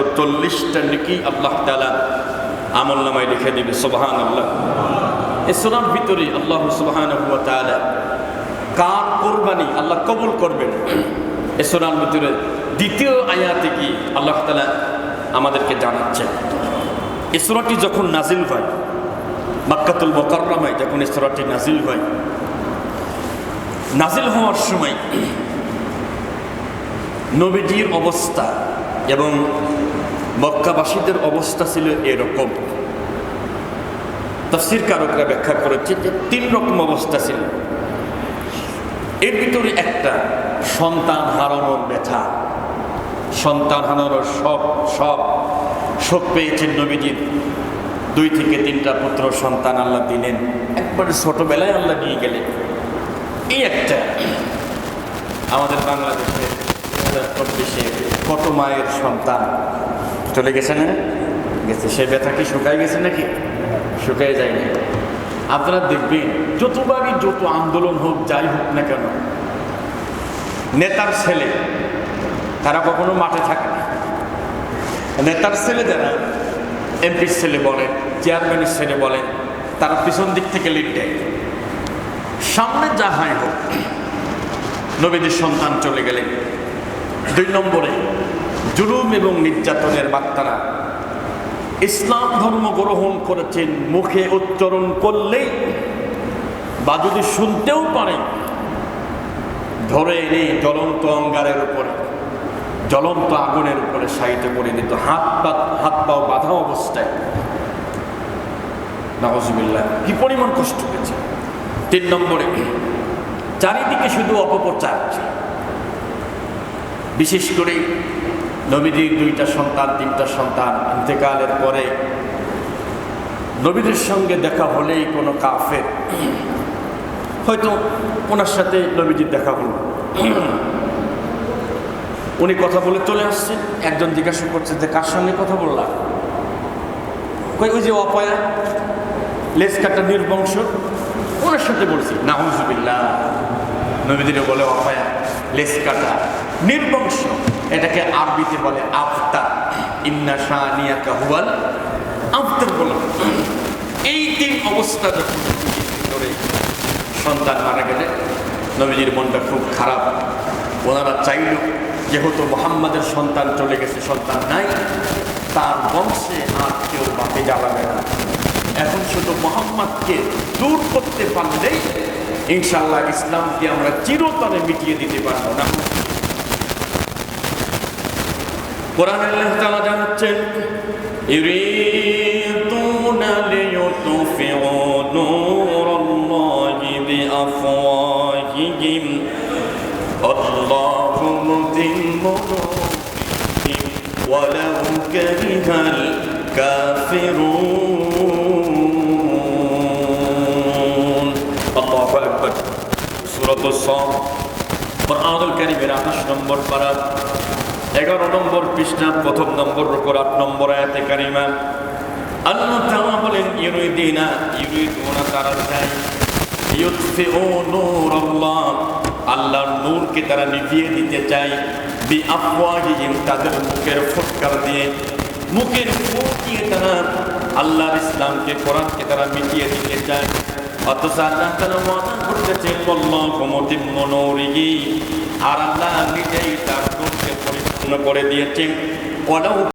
140টা নেকি আল্লাহ তাআলা আমলনামায় লিখে দিবে। সুবহানাল্লাহ। এই সূরার ভিতরে আল্লাহ সুবহানাহু ওয়া তাআলা কার কুরবানি আল্লাহ কবুল করবেন এই সূরার ভিতরে দ্বিতীয় আয়াতে কি আল্লাহ তাআলা আমাদেরকে জানাচ্ছেন। এই সূরাটি যখন নাজিল হয়, মক্কাতুল মুকাররমায় যখন এই সূরাটি নাজিল হয়, নাজিল হওয়ার সময় নবীজির অবস্থা এবং মক্কাবাসীদের অবস্থা ছিল এরকম। তাফসীর কারকরা ব্যাখ্যা করেছে যে 3 রকম অবস্থা ছিল। এর ভিতরে একটা সন্তান হারানোর ব্যথা, সন্তান হারানোর শোক পেয়েছেন নবীজির। 2 থেকে 3টা পুত্র সন্তান আল্লাহ দিলেন, একবারে ছোটবেলায় আল্লাহ নিয়ে গেলেন। এই একটা আমাদের বাংলাদেশে 2024-এ কত মায়ের সন্তান চলে গেছে না গেছে, সে ব্যথা কি শুকায় গেছে নাকি? শুকায় যায়নি। আপনারা দেখবেন যতবারই যত আন্দোলন হোক যাই হোক না কেন, নেতার ছেলে তারা কখনো মাঠে থাকে না। নেতার ছেলে যারা এমপির ছেলে বলেন, চেয়ারম্যানের ছেলে বলেন, তারা পিছন দিক থেকে লিড দেয়। সামনে যা হয় হোক, নবীদের সন্তান চলে গেলেন। 2 নম্বরে জুলুম এবং নির্যাতনের বার্তারা ইসলাম ধর্ম গ্রহণ করেছেন, মুখে উচ্চারণ করলেই বা যদি শুনতেও পারে ধরে এনে জ্বলন্ত অঙ্গারের উপরে, জ্বলন্ত আগুনের উপরে শায়িত করে দিত, হাত পাও বাঁধা অবস্থায়। নাউজুবিল্লাহ, কি পরিমাণ কষ্ট পেয়েছে। 3 নম্বরে চারিদিকে শুধু অপপ্রচার, বিশেষ করে নবীজির 2টা সন্তান 3টা সন্তান ইন্তেকালের পরে নবীদের সঙ্গে দেখা হলেই কোনো কাফের, হয়তো ওনার সাথে নবীজির দেখা হলো, উনি কথা বলে চলে আসছে। একজন জিজ্ঞাসা করছে যে কার সঙ্গে কথা বললাম? ওই যে অপয়া, লেজ কাটা নির্বংশ, ওনার সাথে বলছি। নাউজুবিল্লাহ, নবীদের বলে অপয়া, লেজ কাটা, নির্বংশ। এটাকে আরবিতে বলে আফতার। ইন্না শানিয়াকা হুয়াল আফতার বলে। এই 3 অবস্থা যখন ধরে সন্তান মারা গেলে নবীজির মনটা খুব খারাপ। ওনারা চাইল যেহেতু মুহাম্মাদের সন্তান চলে গেছে, সন্তান নাই, তার বংশে আর কেউ বাকি জ্বালাবে না। এখন শুধু মুহাম্মাদকে দূর করতে পারলেই ইনশাআল্লাহ ইসলামকে আমরা চিরতরে মিটিয়ে দিতে পারবো না। কোরআনে আল্লাহ তাআলা জানাচ্ছেন, ইউরিদুনা লিইউতফিউ নূরাল্লাহি বিআফওয়াহিহিম আল্লাহু মুতিম্মু নূরিহি ওয়ালাউ কারিহাল কাফিরুন। আল্লাহু আকবার। সূরাতুস সাফ, কুরআনুল কারীমের 28 নম্বর পারা, 11 নম্বর পৃষ্ঠা, 1 নম্বর রুকুর 8 নম্বর আয়াতে কারিমা আল্লাহ তাআলা বলেন, ইউরিদুনা তারা চায়, ইউতফিউ নূরাল্লাহ, আল্লাহর নূরকে তারা নিভিয়ে দিতে চায়, বিআফওয়াহিহিম, তাদের মুখের ফুৎকার দিয়ে, মুখের ফুৎ দিয়ে তারা আল্লাহর ইসলামকে, কোরআনকে তারা মিটিয়ে দিতে চায়। অথচ আল্লাহ তাআলা ওয়াদা করেছেন, আল্লাহু মুতিম্মু নূরিহি, আর আল্লাহ নিজেই তার নূরকে পরিপূর্ণ করে দিয়েছেন।